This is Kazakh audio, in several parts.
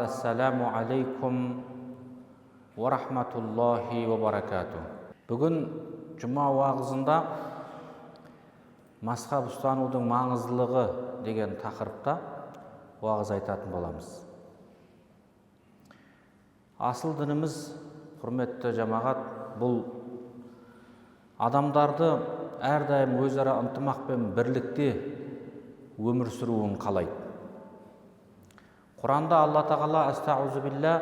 ассаламу алейкум ва рахматуллахи ва баракату. Бүгін жұма уағызында мазхаб ұстанудың маңыздылығы деген тақырыпта уағыз айтатын боламыз. Асыл дініміз, құрметті жамағат, бұл адамдарды әрдайым өзара ынтымақ пен бірлікте өмір сүруін қалайды. Құранда Алла Тағала астағузу билля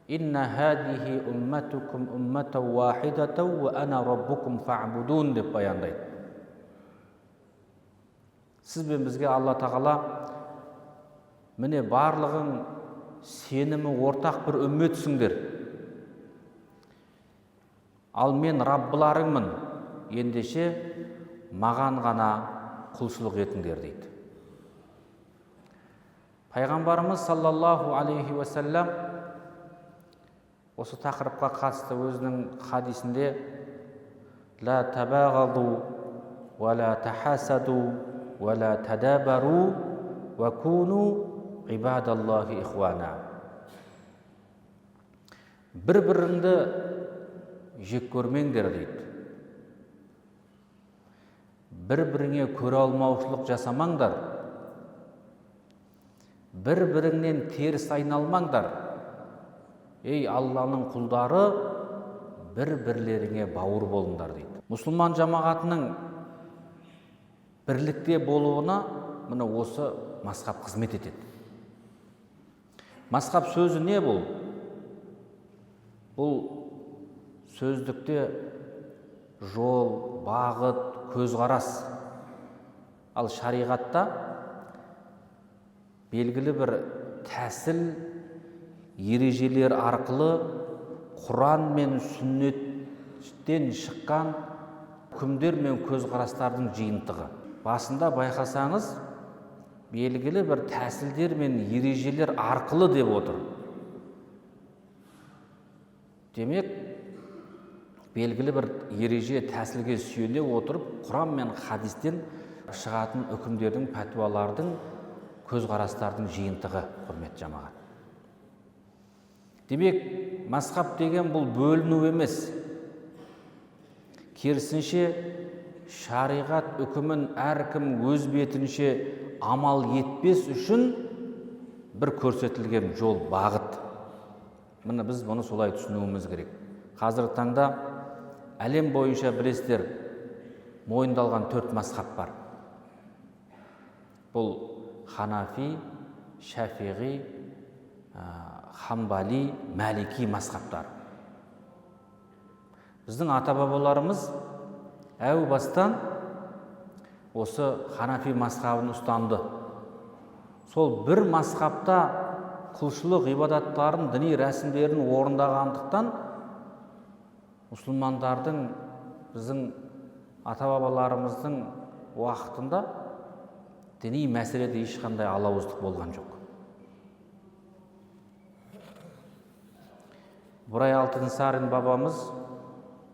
инна хадихи умматукум уммата вахидата ва ана раббукум фа'будун деп баяндайды. Сіз бен бізге Алла Тағала міне барлығың сенімі ортақ бір үмметсіңдер. Ал мен Раббыларыңмын, ендеше маған ғана құлшылық етіңдер дейді. Пайғамбарымыз саллаллаху алейхи ва саллям осы тақырыпқа қатысты өзінің хадисінде ла табағаду ва ла тахасаду ва ла тадабару ва куну ибадаллахи ихвана. Бір-біріңді жек көрмеңдер дейді. Бір-біріңе көре алмаушылық жасамаңдар. Бір-біріңнен теріс айналмаңдар. Ей Алланың құлдары, бір-бірлеріңе бауыр болыңдар дейді. Мұсылман жамағатының бірлікте болуына міне осы мазхаб қызмет етеді. Мазхаб сөзі не бұл? Бұл сөздікте жол, бағыт, көзқарас. Ал шариғатта белгілі бір тәсіл, ережелер арқылы Құран мен сүннеттен шыққан үкімдер мен көзқарастардың жиынтығы. Басында байқасаңыз, белгілі бір тәсілдер мен ережелер арқылы деп отыр. Демек, белгілі бір ереже тәсілге сүйене отырып, Құран мен хадистен шығатын үкімдердің, пәтуалардың, көзқарастардың жиынтығы, құрметті жамағат. Демек, мазхаб деген бұл бөліну емес. Керісінше, шариғат үкімін әркім өз бетінше амал етпес үшін бір көрсетілген жол, бағыт. Міне біз бұны солай түсінуіміз керек. Қазіргі таңда әлем бойынша білесіздер, мойындалған 4 мазхаб бар. Бұл Ханафи, Шафиғи, Хамбали, Малики мазхабтар. Біздің ата-бабаларымыз әу бастан осы Ханафи мазхабын ұстанды. Сол бір мазхабта құлшылық ғибадаттарын, діни рәсімдерін орындағандықтан мұсылмандардың, біздің ата-бабаларымыздың уақытында діни мәселеде ешқандай алауыздық болған жоқ. Бурай Алтынсарин бабамыз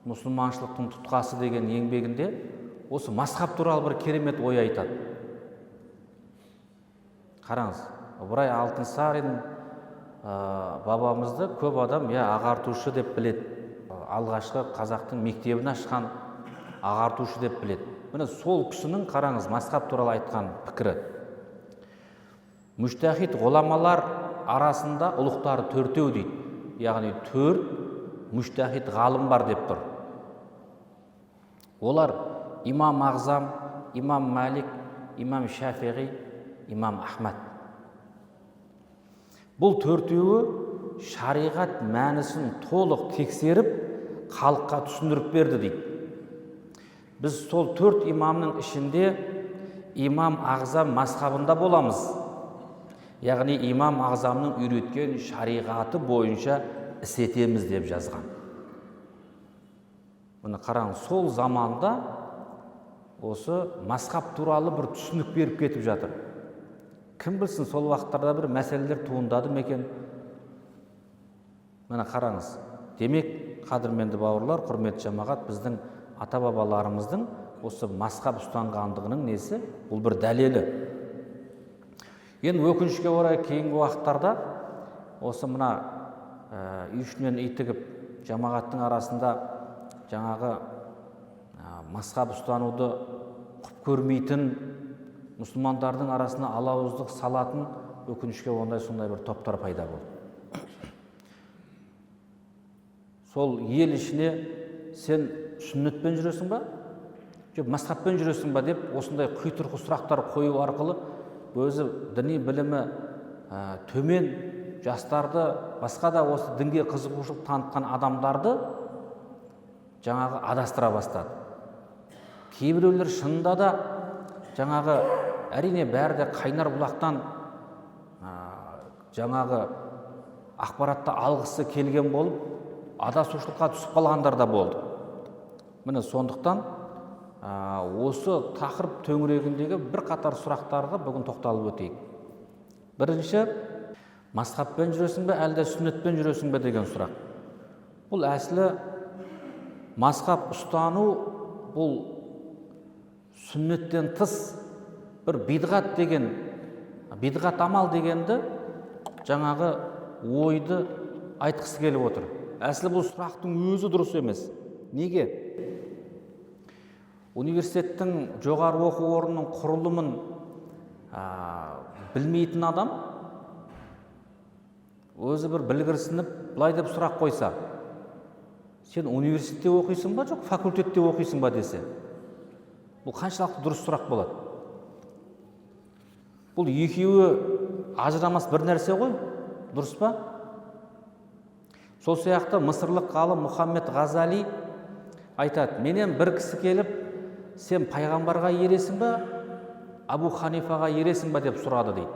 мұсылманшылықтың тұтқасы деген еңбегінде осы мазхаб туралы бір керемет ой айтады. Қараңыз, Бурай Алтынсарин бабамызды көп адам ағартушы деп біледі. Алғашқы қазақтың мектебін ашқан ағартушы деп біледі. Міне сол кісінің қараңыз мазхаб туралы айтқан пікірі. Мүжтәһид ғұламалар арасында ұлықтары 4 дейді. Яғни 4 мүжтәһид ғалым бар деп тұр. Олар имам Ағзам, имам Малик, имам Шафиғи, имам Ахмад. Бұл 4-еуі шариғат мәнісін толық тексеріп, халыққа түсіндіріп берді дейді. Біз сол 4 имамның ішінде имам Ағзам мазхабында боламыз. Яғни имам Ағзамның үйреткен шариғаты бойынша іс етеміз деп жазған. Мұны қараңыз, сол заманда осы мазхаб туралы бір түсінік беріп кетіп жатыр. Кім білсін, сол уақыттарда бір мәселелер туындады ма екен? Міне қараңыз. Демек, қадірменді бауырлар, құрметті жамағат, біздің ата-бабаларымыздың осы мазхаб ұстанғандығының несі? Бұл бір дәлелі. Енді өкінішке орай кейінгі уақыттарда осы мына үй ішінен үй тігіп жамағаттың арасында жаңағы мазхаб ұстануды құп көрмейтін мұсылмандардың арасына алауыздық салатын өкінішке ондай сондай бір топтар пайда болды. Сол ел ішіне сен сүннетпен жүресің ба, жоқ мазхабпен жүресің ба деп осындай құйтырқы сұрақтар қою арқылы өзі діни білімі төмен жастарды, басқа да осы дінге қызығушылық танытқан адамдарды жаңағы адастыра бастады. Кейбіреулер шынында да жаңағы әрине бәрі де қайнар бұлақтан жаңағы ақпаратты алғысы келген болып, адасушылыққа түсіп қалғандар да болды. Міне сондықтан осы тақырып төңірегіндегі бір қатар сұрақтарға бүгін тоқталып өтейік. Бірінші, мазхабпен жүресің бе, әлде сүннетпен жүресің бе деген сұрақ. Бұл әсілі мазхаб ұстану бұл сүннеттен тыс бір бидғат деген, бидғат амал дегенді жаңағы ойды айтқысы келіп отыр. Әсілі бұл сұрақтың өзі дұрыс емес. Неге? Университеттің жоғары оқу орнының құрылымын білмейтін адам өзі бір білгірсініп былай деп сұрақ қойса, сен университетте оқисың ба, жоқ факультетте оқисың ба десе, бұл қаншалықты дұрыс сұрақ болады? Бұл екеуі ажырамас бір нәрсе ғой, дұрыс па? Сол сияқты мысырлық ғалым Мұхаммед Ғазали айтады, менен бір кісі келіп, сен пайғамбарға ересің ба, Абу Ханифаға ересің ба деп сұрады дейді.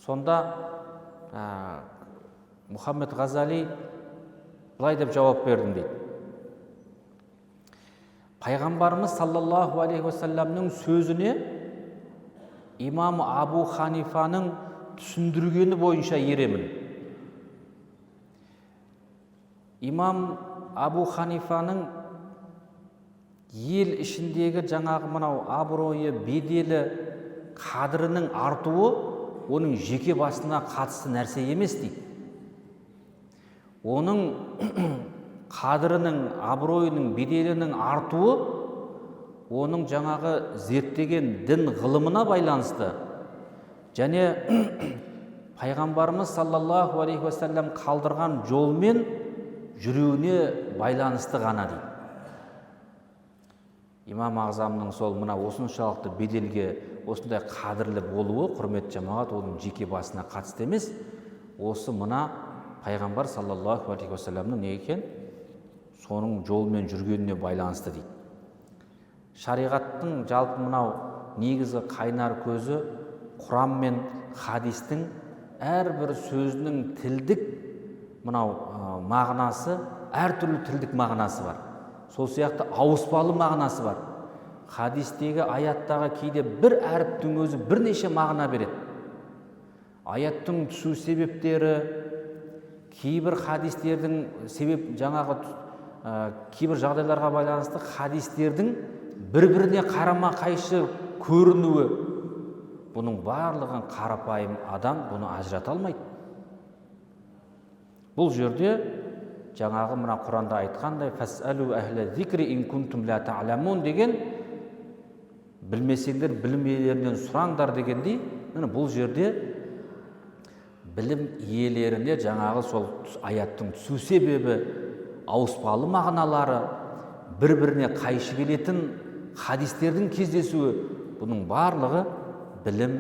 Сонда Мұхаммед Ғазали былай деп жауап бердім дейді. Пайғамбарымыз саллаллаху алейхи уассаламның сөзіне имам Абу Ханифаның түсіндіргені бойынша еремін. Имам Абу Ханифаның ел ішіндегі жаңағы мынау абыройы, беделі, қадірінің артуы оның жеке басына қатысты нәрсе емес дейді. Оның қадірінің, абыройының, беделінің артуы оның жаңағы зерттеген дін ғылымына байланысты және пайғамбарымыз саллаллаху алейхи уассалам қалдырған жолмен жүруіне байланысты ғана дейді. Имам Ағзамның сол мына осыншалықты беделге, осындай қадірлі болуы, құрметті жамағат, оның жеке басына қатысты емес, осы мына пайғамбар саллаллаху алейхи уассаламның не екен? Соның жолмен жүргеніне байланысты дейді. Шариғаттың жалпы мынау негізі қайнар көзі Құран мен хадистің әрбір сөзінің тілдік мынау мағынасы, әртүрлі тілдік мағынасы бар. Сол сияқты ауыспалы мағынасы бар. Хадистегі, аяттағы кейде бір әріптің өзі бірнеше мағына береді. Аяттың түсу себептері, кейбір хадистердің себеп жаңағы кейбір жағдайларға байланысты хадистердің бір-біріне қарама қайшы көрінуі, бұның барлығын қарапайым адам бұны ажырата алмайды. Бұл жерде жаңағы мына Құранда айтқандай «Фас'алу әхлә зикри ин кунтум ла та'ламун» деген білмесеңдер білім иелерінен сұраңдар дегендей, бұл жерде білім иелеріне жаңағы сол аяттың түсу себебі, ауыспалы мағыналары, бір-біріне қайшы келетін хадистердің кездесуі, бұның барлығы білім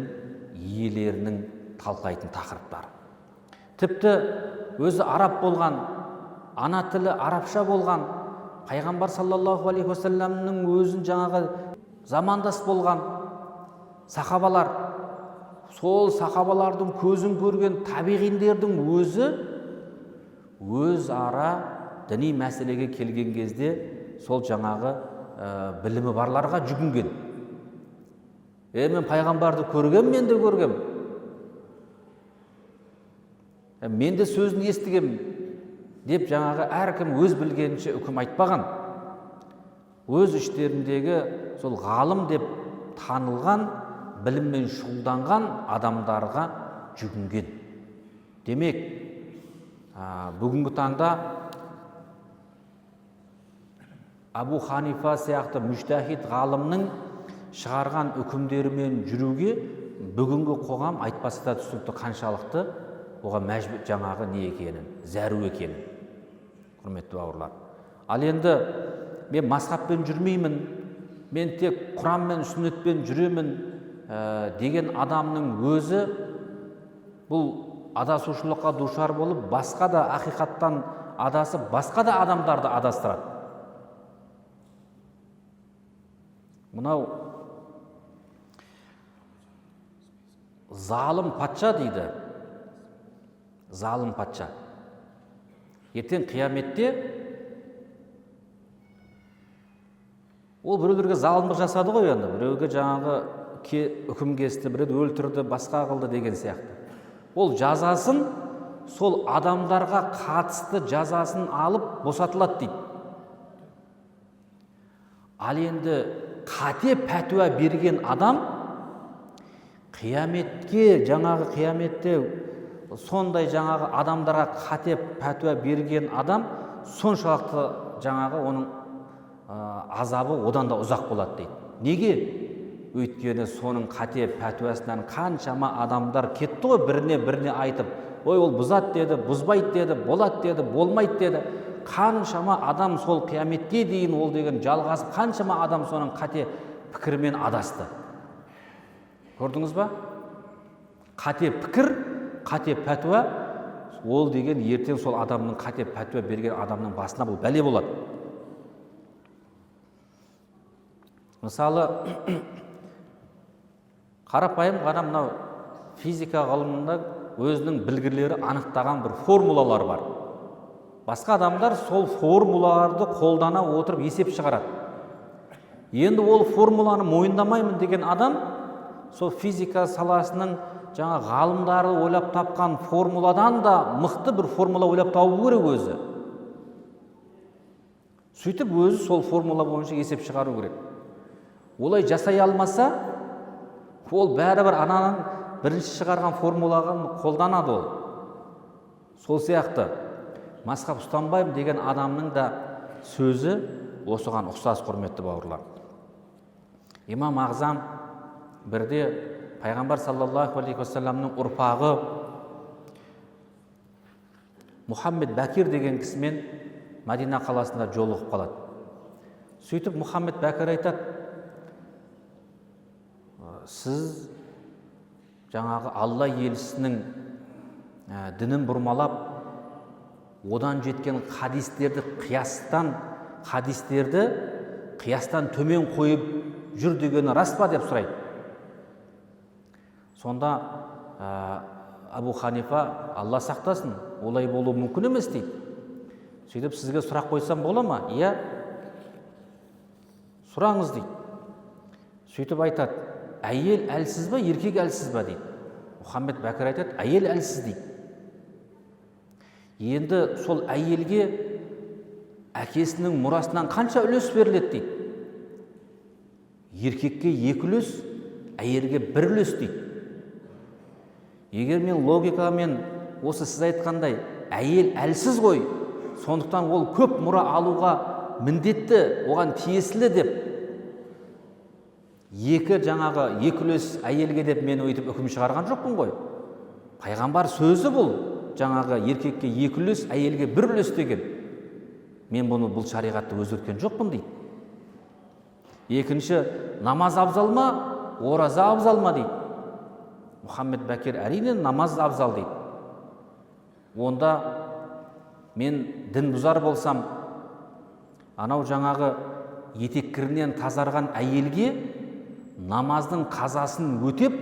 иелерінің талқылайтын тақырыптары. Тіпті өзі араб болған, ана тілі арабша болған, пайғамбар саллаллаху алейхи уассаламның өзін жаңағы замандас болған сахабалар, сол сахабалардың көзін көрген табиғиндердің өзі өз ара діни мәселеге келген кезде сол жаңағы білімі барларға жүгінген. Мен пайғамбарды көргем, мен де көргем. Мен де сөзін естігем деп жаңағы әркім өз білгенінше үкім айтпаған. Өз іштеріндегі сол ғалым деп танылған біліммен шұғылданған адамдарға жүгінген. Демек, бүгінгі таңда Абу Ханифа сияқты мүжтәһид ғалымның шығарған үкімдерімен жүруге бүгінгі қоғам айтпаса да түсінікті қаншалықты оған мәжбүр жаңағы не екенін, зәру екенін. Құрметті бауырлар. Ал енді мен мазхабпен жүрмеймін, мен тек Құран мен сүннетпен жүремін деген адамның өзі бұл адасушылыққа душар болып, басқа да ақиқаттан адасып, басқа да адамдарды адастырады. Мынау залым патша дейді. Залым патша. Ертең қияметте ол біреулерге залымдық жасады ғой енді. Біреуге жаңағы үкім кесті, біреуді өлтірді, басқа қылды деген сияқты. Ол жазасын сол адамдарға қатысты жазасын алып босатылады дейді. Ал енді қате пәтуа берген адам қияметке, жаңағы қияметте сондай жаңағы адамдарға қате пәтуа берген адам соншалықты жаңағы оның азабы одан да ұзақ болады дейді. Неге? Өйткені соның қате пәтуасынан қаншама адамдар кетті ғой, біріне айтып, ой, ол бұзады деді, бұзбайды деді, болады деді, болмайды деді. Қаншама адам сол қияметке дейін ол деген жалғасып, қаншама адам соның қате пікірмен адасты. Көрдіңіз ба? Қате пікір, қате пәтуа, ол деген ертең сол адамның қате пәтуа берген адамның басына бұл бәле болады. Мысалы, қарапайым ғана мынау физика ғылымында өзінің білгірлері анықтаған бір формулалар бар. Басқа адамдар сол формулаларды қолдана отырып есеп шығарады. Енді ол формуланы мойындамаймын деген адам сол физика саласының жаңа ғалымдары ойлап тапқан формуладан да мықты бір формула ойлап табу керек өзі. Сөйтіп өзі сол формула бойынша есеп шығару керек. Олай жасай алмаса, ол бәрібір ананың бірінші шығарған формулаға қолданады ол. Сол сияқты мазхаб ұстанбаймын деген адамның да сөзі осыған ұқсас, құрметті бауырлар. Имам Ағзам бірде пайғамбар саллаллаху алейхи уассаламның ұрпағы Мұхаммед Бәкир деген кісімен Мәдина қаласында жолығып қалады. Сөйтіп Мұхаммед Бәкір айтады: сіз жаңағы Алла елшісінің дінін бұрмалап, одан жеткен хадистерді қиястан төмен қойып жүр дегені рас па деп сұрайды. Сонда Абу Ханифа, Алла сақтасын, олай болу мүмкін емес дейді. Сөйтіп, сізге сұрақ қойсам бола ма? Иә, сұраңыз дейді. Сөйтіп айтады: әйел әлсіз ба, еркек әлсіз ба дейді. Мұхаммед Бәкір айтады: әйел әлсіз дейді. Енді сол әйелге әкесінің мұрасынан қанша үлес беріледі дейді. Еркекке 2 үлес, әйелге 1 үлес дейді. Егер мен логикамен осы сіз айтқандай әйел әлсіз ғой, сондықтан ол көп мұра алуға міндетті, оған тиесілі деп, 2 үлес әйелге деп мен өйтіп үкім шығарған жоқпын ғой. Пайғамбар сөзі бұл, жаңағы еркекке 2 үлес, әйелге 1 үлес деген. Мен бұл шариғатты өзгерткен жоқпын дейді. Екінші, намаз абзал ма, ораза абзал ма дейді. Мұхаммед Бәкір: әрине намаз абзал дейді. Онда мен дін бұзар болсам, анау жаңағы етеккірінен тазарған әйелге намаздың қазасын өтеп,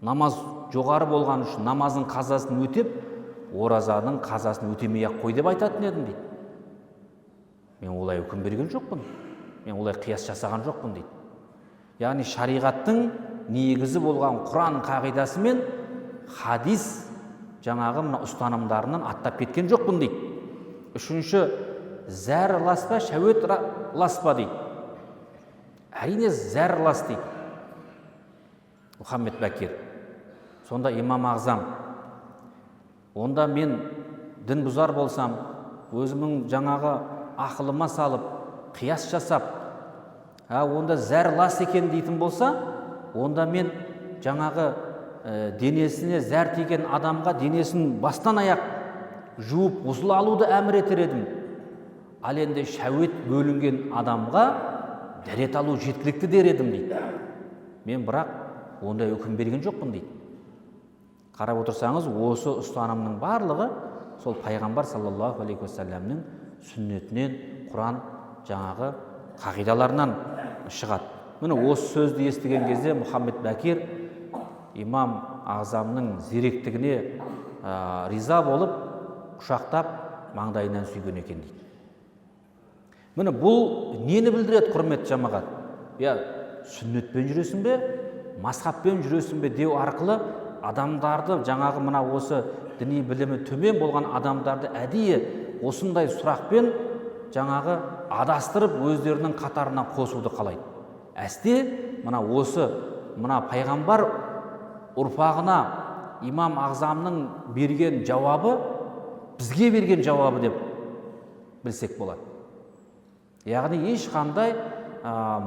намаз жоғары болған үшін намаздың қазасын өтеп, оразаның қазасын өтемей-ақ қой деп айтатын едім дейді. Мен олай үкім берген жоқпын, мен олай қияс жасаған жоқпын дейді. Яғни шариғаттың негізі болған Құран қағидасы мен хадис жаңағы мына ұстанымдарынан аттап кеткен жоқпын дейді. Үшінші, зәр ласпа, шәует ласпа дейді. Әрине зәр лас дейді. Мұхаммед Бәкир, сонда имам ағзам, онда мен дін бұзар болсам, өзімнің жаңағы ақылыма салып, қияс жасап, онда зәр лас екен дейтін болса, онда мен жаңағы денесіне зәр тиген адамға денесін бастан аяқ жуып ғұсыл алуды әмір етер едім. Ал енді шәует бөлінген адамға дәрет алу жеткілікті дер едім дейді. Мен бірақ ондай үкім берген жоқпын дейді. Қарап отырсаңыз, осы ұстанымның барлығы сол пайғамбар саллаллаху алейхи уассаламның сүннетінен, Құран жаңағы қағидаларынан шығады. Міне осы сөзді естіген кезде Мұхаммед Бәкир имам ағзамның зеректігіне риза болып, құшақтап, маңдайынан сүйген екен дейді. Міне бұл нені білдіреді, құрметті жамағат? Сүннетпен жүресің бе, мазхабпен жүресің бе деу арқылы адамдарды, жаңағы мына осы діни білімі төмен болған адамдарды әдейі осындай сұрақпен жаңағы адастырып өздерінің қатарына қосуды қалайды. Әсте мына пайғамбар ұрпағына имам ағзамның берген жауабы бізге берген жауабы деп білсек болады. Яғни ешқандай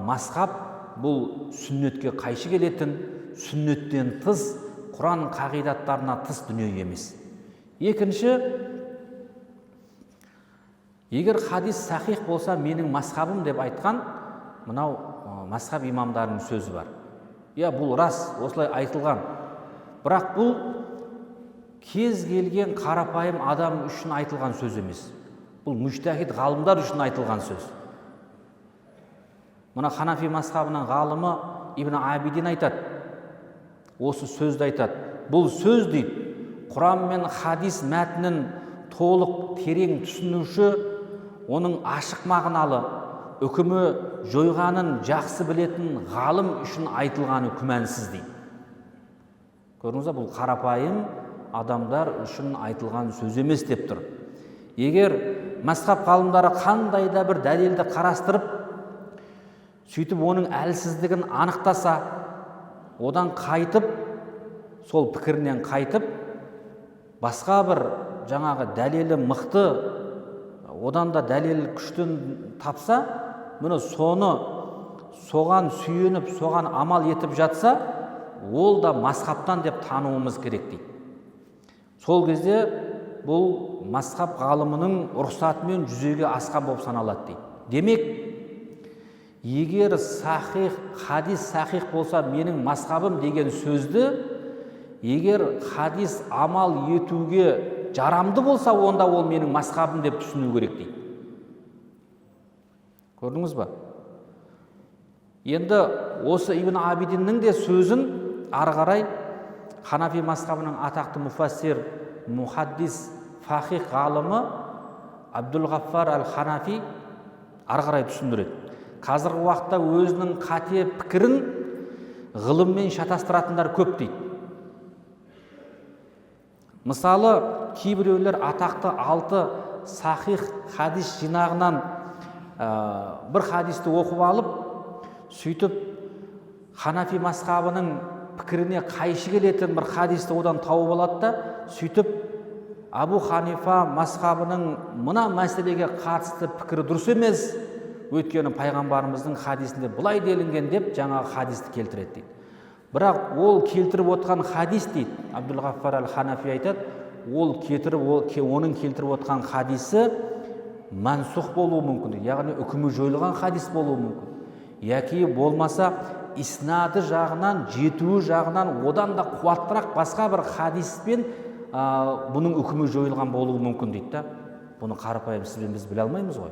мазхаб бұл сүннетке қайшы келетін, сүннеттен тыс, Құран қағидаттарына тыс дүние емес. Екінші, егер хадис сахих болса, менің мазхабым деп айтқан мынау мазхаб имамдарының сөзі бар. Бұл рас, осылай айтылған. Бірақ бұл кез келген қарапайым адам үшін айтылған сөз емес. Бұл мүжтәһид ғалымдар үшін айтылған сөз. Мына Ханафи мазхабының ғалымы Ибн Абидин айтады. Осы сөзді айтады. Бұл сөз дейді, Құран мен хадис мәтінін толық терең түсінуші, оның ашық мағыналы, үкімі жойғанын жақсы білетін ғалым үшін айтылғаны күмәнсіз дейді. Көрдіңіз бе, бұл қарапайым адамдар үшін айтылған сөз емес деп тұр. Егер мазхаб ғалымдары қандай да бір дәлелді қарастырып, сөйтіп оның әлсіздігін анықтаса, одан қайтып, сол пікірінен қайтып, басқа бір жаңағы дәлелі мықты, одан да дәлелі күштін тапса, мұны соған сүйеніп, соған амал етіп жатса, ол да мазхабтан деп тануымыз керек дейді. Сол кезде бұл мазхаб ғалымының рұқсатымен жүзеге асқан болып саналады дейді. Демек, егер хадис сахих болса, менің мазхабым деген сөзді, егер хадис амал етуге жарамды болса, онда ол менің мазхабым деп түсіну керек дейді. Көрдіңіз ба? Енді осы Ибн Абидиннің де сөзін ары қарай Ханафи мазхабының атақты муфассир, мухаддис, фақих ғалымы Абдул-Ғаффар әл-Ханафи ары қарай түсіндіреді. Қазіргі уақытта өзінің қате пікірін ғылыммен шатастыратындар көп дейді. Мысалы, кейбіреулер атақты 6 сахих хадис жинағынан бір хадисті оқып алып, сөйтіп Ханафи мазхабының пікіріне қайшы келетін бір хадисті одан тауып алады да, сөйтіп Абу Ханифа мазхабының мына мәселеге қатысты пікірі дұрыс емес, өйткені пайғамбарымыздың хадисінде бұлай делінген деп жаңағы хадисті келтіреді дейді. Бірақ ол келтіріп отқан хадис дейді, Абдул-Ғаффар әл-Ханафи айтады, оның келтіріп отқан хадисі мансух болуы мүмкін, яғни үкімі жойылған хадис болуы мүмкін. Яки болмаса иснады жағынан, жетуі жағынан одан да қуаттырақ басқа бір хадиспен бұның үкімі жойылған болуы мүмкін дейді да. Бұны қарапайым сізбен біз біле алмаймыз ғой.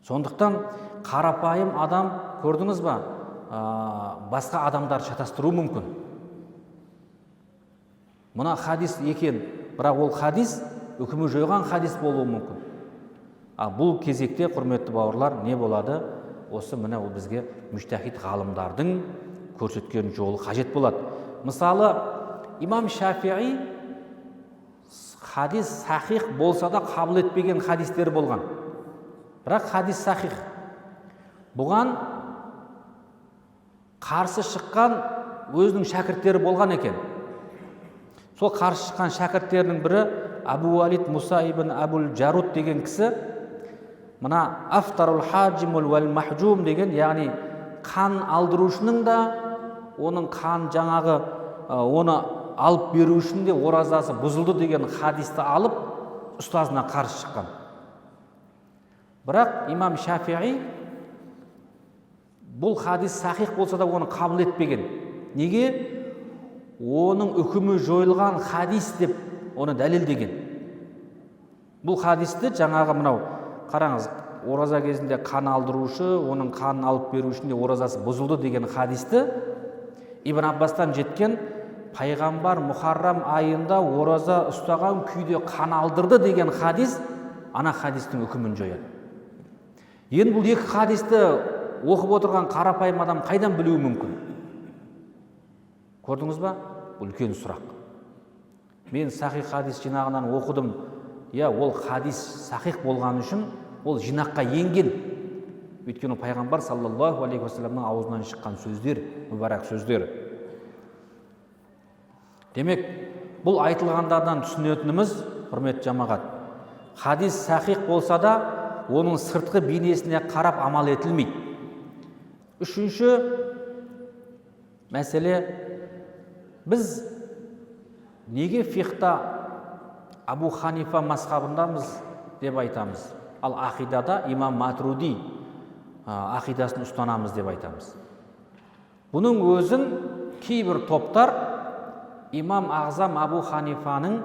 Сондықтан қарапайым адам, көрдіңіз ба, басқа адамдар шатастыру мүмкін. Мұна хадис екен, бірақ ол хадис үкімі жойған хадис болуы мүмкін. Бұл кезекте, құрметті бауырлар, не болады? Осы міне ол бізге мүжтәһид ғалымдардың көрсеткен жолы қажет болады. Мысалы, имам Шафиғи хадис сахих болса да қабыл етпеген хадистері болған. Бірақ хадис сахих. Бұған қарсы шыққан өзінің шәкірттері болған екен. Сол қарсы шыққан шәкірттерінің бірі Абу Валид Муса ибн Абул Жаруд деген кісі мына афтарул хаджимул вал махджум деген, яғни қан алдырушының да, оның қан жаңағы оны алып берушінің де оразасы бұзылды деген хадисті алып ұстазына қарсы шыққан. Бірақ имам Шафиғи бұл хадис сахих болса да оны қабыл етпеген. Неге? Оның үкімі жойылған хадис деп оны дәлелдеген. Бұл хадисті жаңағы мынау қараңыз, ораза кезінде қан алдырушы, оның қанын алып берушінде оразасы бұзылды деген хадисті Ибн Аббастан жеткен, пайғамбар Мұхаррам айында ораза ұстаған күйде қан алдырды деген хадис, ана хадистің үкімін жояды. Енді бұл екі хадисті оқып отырған қарапайым адам қайдан білуі мүмкін? Көрдіңіз ба? Бұл үлкен сұрақ. Мен сахих хадис жинағынан оқыдым. Ол хадис сахих болған үшін ол жинаққа енген. Өйткені пайғамбар саллаллаху алейхи уассаламның аузынан шыққан сөздер, мүбарак сөздер. Демек, бұл айтылғандардан түсінетініміз, құрметті жамағат, хадис сахих болса да, оның сыртқы бейнесіне қарап амал етілмейді. Үшінші мәселе, біз неге фиқта Абу Ханифа мазхабындамыз деп айтамыз, ал ақидада имам Матруди ақидасын ұстанамыз деп айтамыз? Бұның өзін кейбір топтар имам Ағзам Абу Ханифаның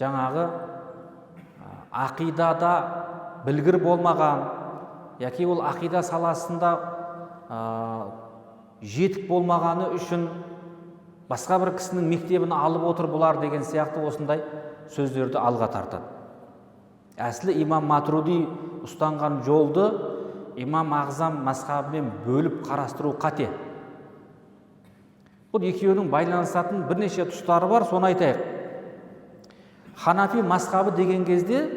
жаңағы ақидада білгір болмаған, яки ол ақида саласында жетік болмағаны үшін басқа бір кісінің мектебін алып отыр бұлар деген сияқты осындай сөздерді алға тартады. Әсілі имам Матруди ұстанған жолды имам Ағзам мазхабымен бөліп қарастыру қате. Бұл екеуінің байланысатын бірнеше тұстары бар, соны айтайық. Ханафи мазхабы деген кезде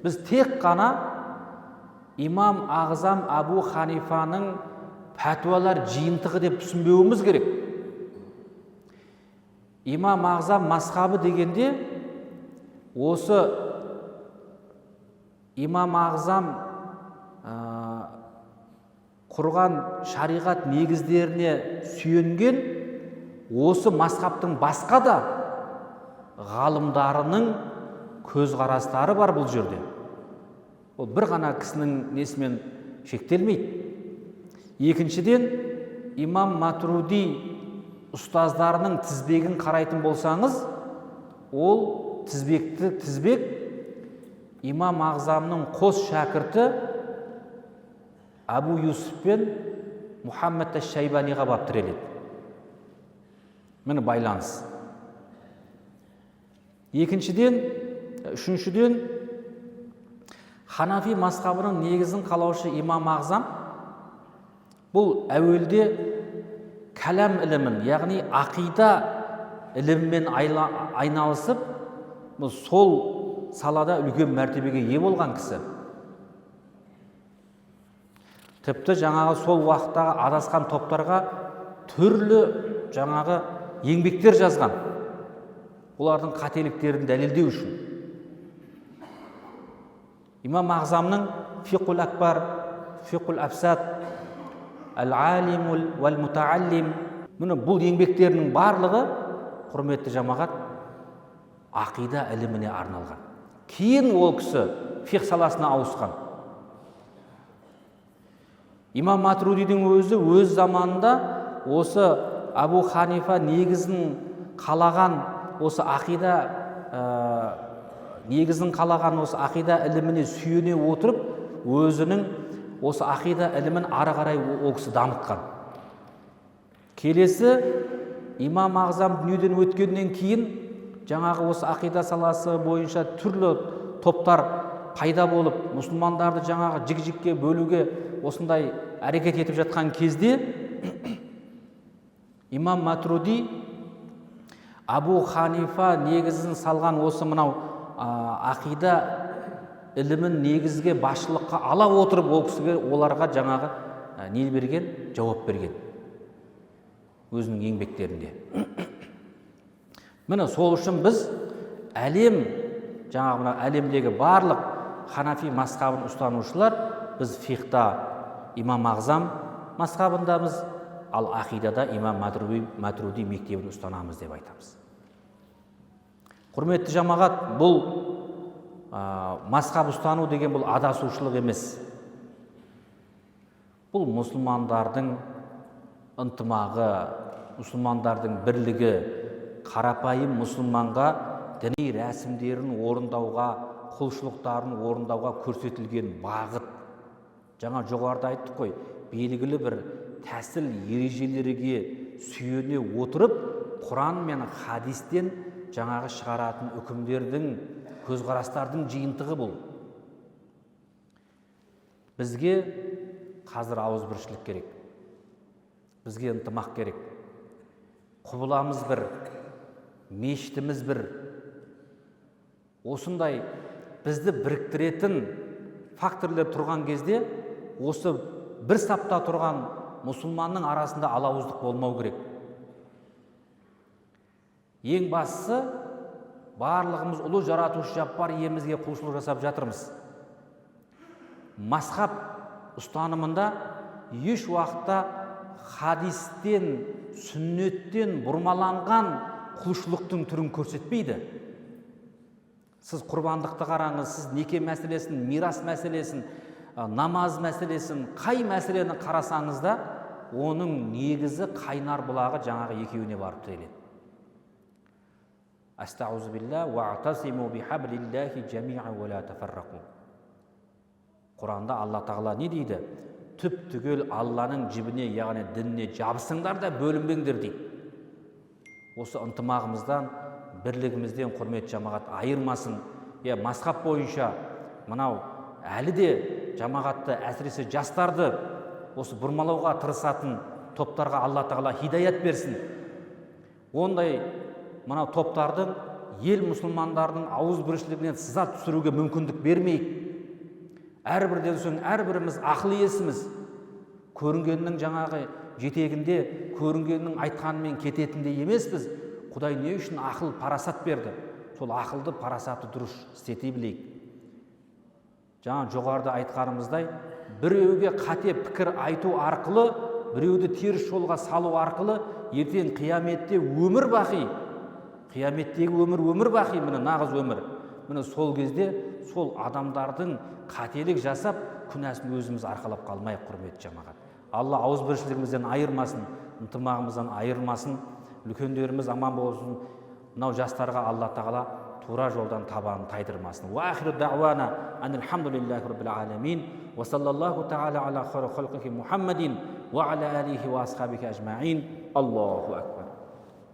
біз тек қана имам Ағзам Абу Ханифаның пәтуалар жиынтығы деп түсінбеуіміз керек. Имам Ағзам мазхабы дегенде осы имам Ағзам құрған шариғат негіздеріне сүйенген осы мазхабтың басқа да ғалымдарының көзқарастары бар бұл жерде. Ол бір ғана кісінің несімен шектелмейді. Екіншіден, имам Матруди ұстаздарының тізбегін қарайтын болсаңыз, ол тізбек имам Ағзамның қос шәкірті Абу Юсуф пен Мұхаммад әш-Шайбаниға бап тіреледі. Міне байланыс. Үшіншіден, Ханафи мазхабының негізін қалаушы имам Ағзам бұл әуелде кәлам ілімін, яғни ақида іліммен айналысып, сол салада үлкен мәртебеге ие болған кісі. Тіпті жаңағы сол уақыттағы адасқан топтарға түрлі жаңағы еңбектер жазған. Олардың қателіктерін дәлелдеу үшін. Имам Ағзамның Фиқул Акбар, Фиқул Афсад, Әл-Алимул вәл-Мутааллим, бұл еңбектерінің барлығы, құрметті жамағат, ақида іліміне арналған. Кейін ол кісі фиқ саласына ауысқан. Имам Матрудидің өзі өз заманында осы Абу Ханифа негізін қалаған осы ақида іліміне сүйене отырып, өзінің осы ақида ілімін ары қарай ол кісі дамытқан. Келесі имам Ағзам дүниеден өткеннен кейін жаңағы осы ақида саласы бойынша түрлі топтар пайда болып, мұсылмандарды жаңағы жік-жікке бөлуге осындай әрекет етіп жатқан кезде имам Матруди Абу Ханифа негізін салған осы мынау ақида ілімін негізге басшылыққа ала отырып, ол кісіге оларға жаңағы не берген, жауап берген. өзінің еңбектерінде. Міне сол үшін біз жаңағы мына әлемдегі барлық ханафи мазхабын ұстанушылар, біз фихта имам Ағзам мазхабындамыз, ал ақидада имам Матруди мектебін ұстанамыз деп айтамыз. Құрметті жамағат, бұл мазхаб ұстану деген бұл адасушылық емес. Бұл мұсылмандардың ынтымағы, мұсылмандардың бірлігі, қарапайым мұсылманға діни рәсімдерін орындауға, құлшылықтарын орындауға көрсетілген бағыт. Жаңа жоғарыда айттық қой, белгілі бір тәсіл ережелерге сүйене отырып, Құран мен хадистен жаңағы шығаратын үкімдердің, көзқарастардың жиынтығы бұл. Бізге қазір ауызбіршілік керек. Бізге ынтымақ керек. Құбыламыз бір, мешітіміз бір. Осындай бізді біріктіретін факторлар тұрған кезде, осы бір сапта тұрған мұсылманның арасында алауыздық болмау керек. Ең бастысы, барлығымыз ұлы жаратушы жаппар иемізге құлшылық жасап жатырмыз. Мазхаб ұстанымында еш уақытта хадистен, сүннеттен бұрмаланған құлшылықтың түрін көрсетпейді. Сіз құрбандықты қараңыз, сіз неке мәселесін, мирас мәселесін, намаз мәселесін, қай мәселені қарасаңыз да, оның негізі қайнар бұлағы жаңағы екеуіне барып тіреледі. Астаузубилля ва'тасиму бихаблиллахи жами'ан ва ла тафаррақу. Құранда Алла тағала не дейді? Түп түгел Алланың жібіне, яғни дініне жабысыңдар да бөлінбеңдер дейді. Осы ынтымағымыздан, бірлігімізден құрметті жамағат айырмасын. Мазхаб бойынша мынау әлі де жамағатты, әсіресе жастарды осы бұрмалауға тырысатын топтарға Алла тағала хидаят берсін. Ондай мынау топтардың ел мұсылмандардың ауызбіршілігінен сызат түсіруге мүмкіндік бермейік. Әрбірден соң әрбіріміз ақыл иесіміз. Көрінгеннің жаңағы жетегінде, көрінгеннің айтқанымен кететіндей емеспіз. Құдай не үшін ақыл, парасат берді? Сол ақылды, парасатты дұрыс істете білейік. Жаңа жоғарыда айтқанымыздай, біреуге қате пікір айту арқылы, біреуді теріс жолға салу арқылы, ертең қияметте өмір бақи. Қияметтегі өмір бақи, міне нағыз өмір. Міне сол кезде сол адамдардың қателік жасап, күнәсін өзіміз арқалап қалмайық, құрметті жамағат. Алла ауызбіршілігімізден айырмасын, ынтымағымыздан айырмасын, үлкендеріміз аман болсын. Мынау жастарға Алла тағала тура жолдан табанын тайдырмасын. Ва ахиру дa'вана анилхамдулиллахи раббил аламин ва саллаллаху та'ала ала хайри халқихи Мухаммадин ва ала алихи ва асхабихи ажмаин. Аллаху акбар.